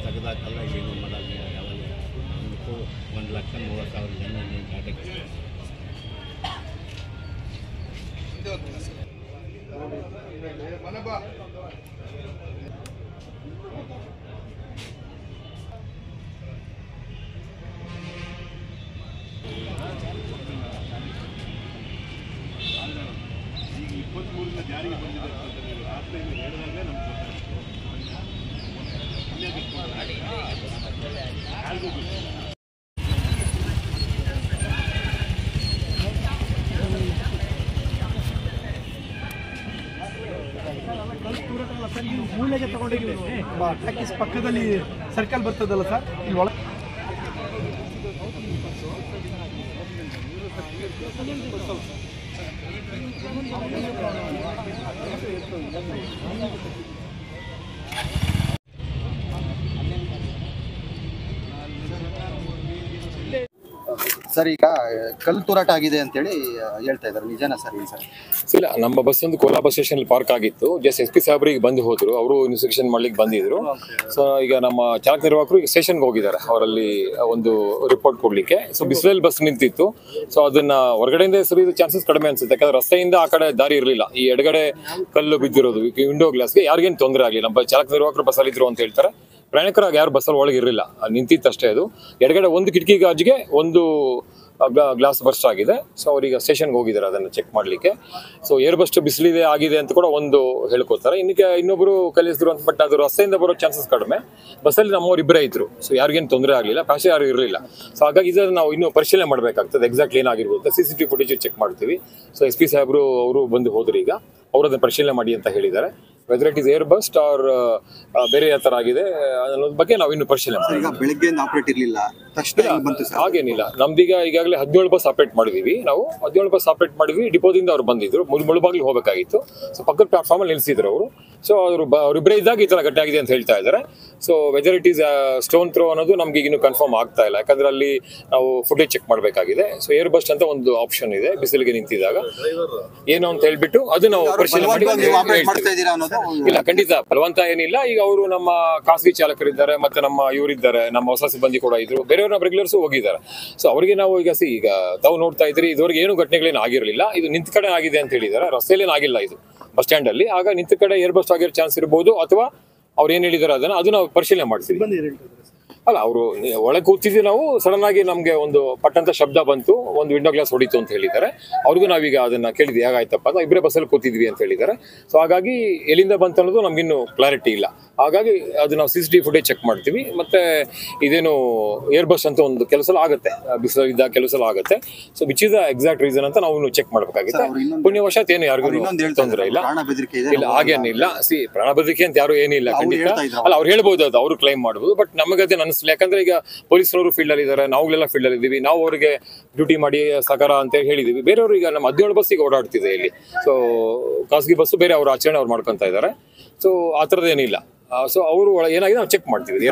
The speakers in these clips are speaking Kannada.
ತೆಗೆದಾಕಲ್ಲ ಏನು ಮಾಡಲ್ಲ ಯಾವಾಗ 1,30,000 ಜನ ಘಾಟಕ್ಕೆ ಈಗ 23ರಿಂದ ಜಾರಿಗೆ ಬಂದಿದೆ ಆ ಟೈಮ್ ಹೇಳಿದಾಗಲೇ ನಮ್ಗೆ ಮೂಲೆಗೆ ತಗೊಂಡಿದ್ದೀವಿ ಟಾಕೀಸ್ ಪಕ್ಕದಲ್ಲಿ ಸರ್ಕಲ್ ಬರ್ತದಲ್ಲ ಸರ್ ಇಲ್ಲಿ ಒಳಗೆ ಸರ್ ಈಗ ಕಲ್ಲು ತೂರಾಟ ಆಗಿದೆ ಅಂತೇಳಿ ಹೇಳ್ತಾ ಇದ್ದಾರೆ, ನಿಜನಾ ಸರ್? ಈ ಸರ್ ಇಲ್ಲ, ನಮ್ಮ ಬಸ್ ಒಂದು ಕೋಲಾರ ಸ್ಟೇಷನ್ ಪಾರ್ಕ್ ಆಗಿತ್ತು. ಜಸ್ಟ್ SP ಸಾಹೇಬ್ರಿಗೆ ಬಂದು ಹೋದ್ರು, ಅವರು ಇನ್ಸ್ಪೆಕ್ಷನ್ ಮಾಡ್ಲಿಕ್ಕೆ ಬಂದಿದ್ರು. ಸೊ ಈಗ ನಮ್ಮ ಚಾಲಕ ನಿರ್ವಾಹಕರು ಈಗ ಸ್ಟೇಷನ್ಗೆ ಹೋಗಿದ್ದಾರೆ ಅವರಲ್ಲಿ ಒಂದು ರಿಪೋರ್ಟ್ ಕೊಡ್ಲಿಕ್ಕೆ. ಸೊ ಬಿಸಿಲಲ್ಲಿ ಬಸ್ ನಿಂತಿತ್ತು, ಸೊ ಅದನ್ನ ಹೊರಗಡೆಯಿಂದ ಸುರಿದ ಚಾನ್ಸಸ್ ಕಡಿಮೆ ಅನ್ಸುತ್ತೆ. ಯಾಕಂದ್ರೆ ರಸ್ತೆಯಿಂದ ಆ ಕಡೆ ದಾರಿ ಇರಲಿಲ್ಲ, ಈ ಎಡಗಡೆ ಕಲ್ಲು ಬಿದ್ದಿರೋದು ವಿಂಡೋ ಗ್ಲಾಸ್ಗೆ ಯಾರಿಗೇನು ತೊಂದರೆ ಆಗಲಿ. ನಮ್ಮ ಚಾಲಕ ನಿರ್ವಾಹಕರು ಬಸ್ಸಲ್ಲಿ ಇದ್ರು ಅಂತ ಹೇಳ್ತಾರೆ. ಪ್ರಯಾಣಿಕರಾಗಿ ಯಾರು ಬಸ್ಸಲ್ಲಿ ಒಳಗೆ ಇರಲಿಲ್ಲ, ನಿಂತಿತ್ತಷ್ಟೇ. ಅದು ಎಡಗಡೆ ಒಂದು ಕಿಟಕಿ ಗಾಜಿಗೆ ಒಂದು ಗ್ಲಾಸ್ ಬರ್ಸ್ಟ್ ಆಗಿದೆ. ಸೊ ಅವ್ರೀಗ ಸ್ಟೇಷನ್ಗೆ ಹೋಗಿದ್ದಾರೆ ಅದನ್ನು ಚೆಕ್ ಮಾಡಲಿಕ್ಕೆ. ಸೊ ಏರ್ ಬಸ್ಟ್ ಬಿಸಿಲಿದೆ ಆಗಿದೆ ಅಂತ ಕೂಡ ಒಂದು ಹೇಳ್ಕೊತಾರೆ. ಇನ್ನೊಬ್ಬರು ಕಲಿಸಿದ್ರು ಅಂತ, ಬಟ್ ಅದು ರಸ್ತೆಯಿಂದ ಬರೋ ಚಾನ್ಸಸ್ ಕಡಿಮೆ. ಬಸ್ಸಲ್ಲಿ ನಮ್ಮವ್ರು ಇಬ್ಬರೇ ಇದ್ರು, ಸೊ ಯಾರಿಗೇನು ತೊಂದರೆ ಆಗಲಿಲ್ಲ, ಪ್ಯಾಸೆಂಜರ್ ಯಾರು ಇರಲಿಲ್ಲ. ಸೊ ಹಾಗಾಗಿ ಇದನ್ನು ನಾವು ಇನ್ನೂ ಪರಿಶೀಲನೆ ಮಾಡಬೇಕಾಗ್ತದೆ, ಎಕ್ಸಾಕ್ಟ್ಲಿ ಏನಾಗಿರ್ಬೋದು. CCTV ಫುಟೇಜ್ ಚೆಕ್ ಮಾಡ್ತೀವಿ. ಸೊ SP ಸಾಹೇಬರು ಅವರು ಬಂದು ಹೋದ್ರು, ಈಗ ಅವರು ಅದನ್ನು ಪರಿಶೀಲನೆ ಮಾಡಿ ಅಂತ ಹೇಳಿದ್ದಾರೆ. Whether it is air burst or ಬೇರೆ ಯಾವ ಥರ ಆಗಿದೆ ಅನ್ನೋದ್ರ ಬಗ್ಗೆ ನಾವು ಇನ್ನು ಪರಿಶೀಲನೆ ಮಾಡ್ತೀವಿ. ಬೆಳಗ್ಗೆ ಆಪರೇಟ್ ಇರಲಿಲ್ಲ, ಹಾಗೇನಿಲ್ಲ. ನಮ್ದೀಗ ಈಗಾಗಲೇ 17 ಬಸ್ ಆಪರೇಟ್ ಮಾಡಿದೀವಿ. ನಾವು 17 ಬಸ್ ಆಪರೇಟ್ ಮಾಡಿದ್ವಿ. ಡಿಪೋದಿಂದ ಅವ್ರು ಬಂದಿದ್ರು, ಮುಳುಬಾಗಿಲು ಹೋಗಬೇಕಾಗಿತ್ತು. ಸೊ ಪಕ್ಕದ ಪ್ಲಾಟ್ಫಾರ್ಮಲ್ಲಿ ನಿಲ್ಲಿಸಿದ್ರು ಅವರು. ಸೊ ಅವರಿಬ್ಬರೇ ಇದ್ದಾಗ ಈ ಥರ ಗಟ್ಟಿ ಆಗಿದೆ ಅಂತ ಹೇಳ್ತಾ ಇದ್ದಾರೆ. So whether it is stone throw ಅನ್ನೋದು ನಮ್ಗೆ ಇನ್ನೂ ಕನ್ಫರ್ಮ್ ಆಗ್ತಾ ಇಲ್ಲ, ಯಾಕಂದ್ರೆ ಅಲ್ಲಿ ನಾವು ಫುಟೇಜ್ ಚೆಕ್ ಮಾಡಬೇಕಾಗಿದೆ. ಸೊ ಏರ್ ಬಸ್ಟ್ ಅಂತ ಒಂದು ಆಪ್ಷನ್ ಇದೆ, ಬಿಸಿಲಿಗೆ ನಿಂತಿದಾಗ ಏನು ಅಂತ ಹೇಳ್ಬಿಟ್ಟು ಅದು ನಾವು ಪರಿಶೀಲನೆ ಮಾಡಿ. ಇಲ್ಲ, ಖಂಡಿತ ಬಲವಂತ ಏನಿಲ್ಲ. ಈಗ ಅವರು ನಮ್ಮ ಖಾಸಗಿ ಚಾಲಕರಿದ್ದಾರೆ, ಮತ್ತೆ ನಮ್ಮ ಇವರಿದ್ದಾರೆ, ನಮ್ಮ ಹೊಸ ಸಿಬ್ಬಂದಿ ಕೂಡ ಇದ್ರು, ಬೇರೆಯವ್ರು ನಮ್ಮ ರೆಗ್ಯುಲರ್ಸ್ ಹೋಗಿದ್ದಾರೆ. ಸೊ ಅವರಿಗೆ ನಾವು ಈಗ ತಾವು ನೋಡ್ತಾ ಇದ್ರಿ, ಇದುವರೆಗೆ ಏನು ಘಟನೆಗಳೇನು ಆಗಿರಲಿಲ್ಲ. ಇದು ನಿಂತ ಕಡೆ ಆಗಿದೆ ಅಂತ ಹೇಳಿದ್ದಾರೆ, ರಸ್ತೆಯಲ್ಲೇನು ಆಗಿಲ್ಲ ಇದು ಬಸ್ ಸ್ಟ್ಯಾಂಡ್ ಅಲ್ಲಿ. ಆಗ ನಿಂತ ಕಡೆ ಏರ್ ಬಸ್ಟ್ ಆಗಿರೋ ಚಾನ್ಸ್ ಇರ್ಬೋದು, ಅಥವಾ ಅವ್ರು ಏನ್ ಹೇಳಿದಾರೆ ಅದು ನಾವು ಪರಿಶೀಲನೆ ಮಾಡ್ತೀವಿ. ಅಲ್ಲ, ಅವರು ಒಳಗೆ ಕೂತಿದ್ವಿ ನಾವು, ಸಡನ್ ಆಗಿ ನಮ್ಗೆ ಒಂದು ಪಟ್ಟಂತ ಶಬ್ದ ಬಂತು, ಒಂದು ವಿಂಡೋ ಗ್ಲಾಸ್ ಹೊಡಿತು ಅಂತ ಹೇಳಿದ್ದಾರೆ. ಅವ್ರಿಗೂ ನಾವೀಗ ಅದನ್ನ ಕೇಳಿದ್ವಿ, ಹೇಗಾಯ್ತಪ್ಪ ಅಂತ. ಇಬ್ಬರೇ ಬಸ್ಸಲ್ಲಿ ಕೂತಿದ್ವಿ ಅಂತ ಹೇಳಿದ್ದಾರೆ. ಸೊ ಹಾಗಾಗಿ ಎಲ್ಲಿಂದ ಬಂತು ಅನ್ನೋದು ನಮ್ಗಿನ್ನೂ ಕ್ಲಾರಿಟಿ ಇಲ್ಲ. ಹಾಗಾಗಿ ಅದು ನಾವು CCTV ಫುಟೇಜ್ ಚೆಕ್ ಮಾಡ್ತೀವಿ. ಮತ್ತೆ ಇದೇನು ಏರ್ ಬಸ್ ಅಂತ ಒಂದು ಕೆಲಸ ಆಗುತ್ತೆ, ಬಿಸಿಲಿದ್ದಾಗ ಕೆಲಸ ಆಗುತ್ತೆ. So which is the exact reason ಅಂತ ನಾವು ಚೆಕ್ ಮಾಡ್ಬೇಕಾಗುತ್ತೆ. ಪುಣ್ಯವಶಾತ್ ಏನು ಯಾರಿಗೂ ತೊಂದರೆ ಇಲ್ಲ. ಇಲ್ಲ, ಹಾಗೇನಿಲ್ಲ. ಪ್ರಾಣ ಬೆದರಿಕೆ ಅಂತ ಯಾರು ಏನಿಲ್ಲ, ಖಂಡಿತ ಅಲ್ಲ. ಅವ್ರು ಹೇಳ್ಬೋದು, ಅದು ಅವರು ಕ್ಲೈಮ್ ಮಾಡ್ಬೋದು, ಬಟ್ ನಮಗದೇ ಅನಿಸ್ಲಿಲ್ಲ. ಯಾಕಂದ್ರೆ ಈಗ ಪೊಲೀಸರು ಫೀಲ್ಡ್ ಅಲ್ಲಿ ಇದ್ದಾರೆ, ನಾವುಗಳೆಲ್ಲ ಫೀಲ್ಡ್ ಅಲ್ಲಿ ಇದ್ದೀವಿ. ನಾವು ಅವರಿಗೆ ಡ್ಯೂಟಿ ಮಾಡಿ ಸಕಾರ ಅಂತ ಹೇಳಿದೀವಿ. ಬೇರೆಯವರು ಈಗ ನಮ್ಮ 17 ಬಸ್ ಈಗ ಓಡಾಡ್ತಿದೆ ಇಲ್ಲಿ. ಸೊ ಖಾಸಗಿ ಬಸ್ಸು ಬೇರೆ ಅವ್ರ ಆಚರಣೆ ಅವ್ರು ಮಾಡ್ಕೊಂತ ಇದ್ದಾರೆ. ಸೊ ಆ ಥರದ್ದು ಏನಿಲ್ಲ. ಸೊ ಅವರು ಏನಾಗಿದೆ ನಾವು ಚೆಕ್ ಮಾಡ್ತೀವಿ.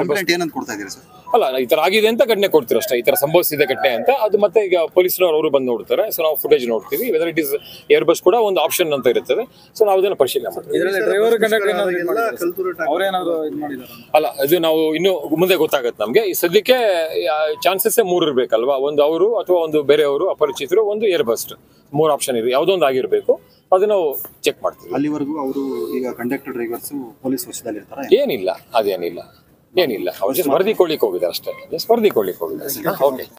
ಅಲ್ಲ, ಈ ತರ ಆಗಿದೆ ಅಂತ ಘಟನೆ ಕೊಡ್ತೀವಿ ಅಷ್ಟೇ, ಈ ತರ ಸಂಭವಿಸಿದೆ ಘಟನೆ ಅಂತ. ಅದು ಮತ್ತೆ ಈಗ ಪೊಲೀಸರು ಅವರು ಬಂದು ನೋಡ್ತಾರೆ. ಸೊ ನಾವು ಫುಟೇಜ್ ನೋಡ್ತೀವಿ. Weather it is air bus ಕೂಡ ಒಂದು ಆಪ್ಷನ್ ಅಂತ ಇರುತ್ತದೆ. ಸೊ ನಾವು ಅದನ್ನು ಪರಿಶೀಲನೆ ಮಾಡ್ತೀವಿ. ಅಲ್ಲ, ಅದು ನಾವು ಇನ್ನು ಮುಂದೆ ಗೊತ್ತಾಗುತ್ತೆ ನಮ್ಗೆ. ಈ ಸದ್ಯಕ್ಕೆ ಚಾನ್ಸಸ್ 3 ಇರ್ಬೇಕಲ್ವಾ, ಒಂದು ಅವರು ಅಥವಾ ಒಂದು ಬೇರೆಯವರು ಅಪರಿಚಿತರು, ಒಂದು ಏರ್ ಬಸ್, 3 ಆಪ್ಷನ್ ಇದೆ. ಯಾವುದೋ ಒಂದು ಆಗಿರ್ಬೇಕು, ಅದು ನಾವು ಚೆಕ್ ಮಾಡ್ತೀವಿ. ಅಲ್ಲಿವರೆಗೂ ಅವರು ಈಗ ಕಂಡಕ್ಟರ್ ಡ್ರೈವರ್ಸ್ ಪೊಲೀಸ್ ವಶದಲ್ಲಿ ಇರ್ತಾರೆ? ಏನಿಲ್ಲ, ಅದೇನಿಲ್ಲ, ಏನಿಲ್ಲ. ಅವ್ರು ಜಸ್ಟ್ ವರದಿ ಕೊಡ್ಲಿಕ್ಕೆ ಹೋಗಿದ್ದಾರೆ ಅಷ್ಟೇ, ಜಸ್ಟ್ ವರದಿ ಕೊಡ್ಲಿಕ್ಕೆ ಹೋಗಿದ್ದಾರೆ. ಓಕೆ.